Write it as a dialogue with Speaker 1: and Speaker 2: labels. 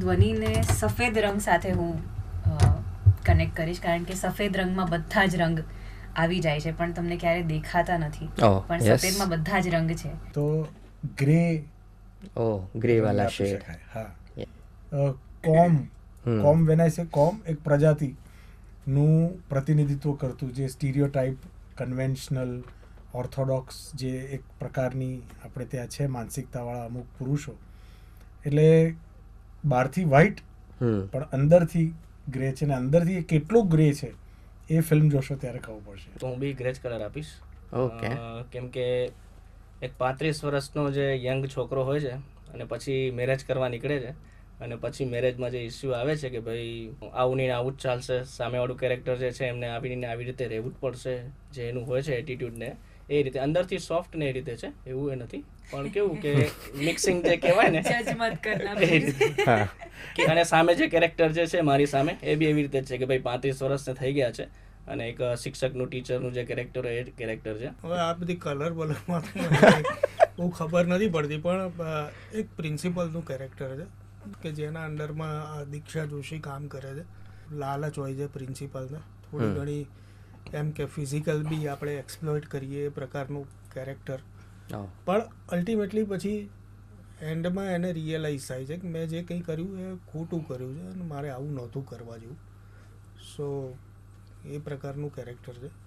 Speaker 1: ધ્વનિને સફેદ રંગ સાથે હું કનેક્ટ કરીશ, કારણ કે સફેદ રંગમાં બધા જ રંગ આવી જાય છે પણ તમને ક્યારે દેખાતા નથી, પણ સફેદમાં બધા જ રંગ છે.
Speaker 2: તો ગ્રે,
Speaker 3: ગ્રે વાલા શેડ.
Speaker 2: હા. કોમ વેન આઈ સે કોમ એક પ્રજાતિનું પ્રતિનિધિત્વ કરતું, જે સ્ટીરિયોટાઇપ, કન્વેન્શનલ, ઓર્થોડોક્સ જે એક પ્રકારની આપણે ત્યાં છે માનસિકતાવાળા અમુક પુરુષો, એટલે બહારથી વ્હાઇટ પણ અંદરથી ગ્રે છે, ને અંદરથી કેટલું ગ્રે છે એ ફિલ્મ જોશો ત્યારે ખબર પડશે.
Speaker 4: તો હું બી ગ્રે જ કલર આપીશ.
Speaker 3: ઓકે.
Speaker 4: કેમ કે એક 35 વર્ષનો જે યંગ છોકરો હોય છે અને પછી મેરેજ કરવા નીકળે છે, અને પછી મેરેજમાં જે ઇસ્યુ આવે છે કે ભાઈ આવું નહીં આવું જ ચાલશે, સામેવાળું કેરેક્ટર જે છે એમને આવીને આવી રીતે રહેવું જ પડશે, જે એનું હોય છે એટીટ્યુડને એ રીતે અંદરથી સોફ્ટ ને એ રીતે છે, એવું એ નથી, પણ કેવું કે મિક્સિંગ જે કહેવાય ને એ રીતે. અને સામે જે કેરેક્ટર જે છે મારી સામે એ બી એવી રીતે છે કે ભાઈ 35 વર્ષને થઈ ગયા છે અને એક શિક્ષકનું, ટીચરનું જે કેરેક્ટર હોય એ કેરેક્ટર છે.
Speaker 5: હવે આ બધી કલર બલરમાં બહુ ખબર નથી પડતી, પણ એક પ્રિન્સિપલનું કેરેક્ટર છે કે જેના અંડરમાં દીક્ષા જોશી કામ કરે છે. લાલચ હોય છે પ્રિન્સિપલને થોડી ઘણી, એમ કે ફિઝિકલ બી આપણે એક્સપ્લોઇટ કરીએ એ પ્રકારનું કેરેક્ટર, પણ અલ્ટિમેટલી પછી એન્ડમાં એને રિયલાઇઝ થાય છે કે મેં જે કંઈ કર્યું એ ખોટું કર્યું છે અને મારે આવું નહોતું કરવા જેવું. સો એ પ્રકારનું કેરેક્ટર છે.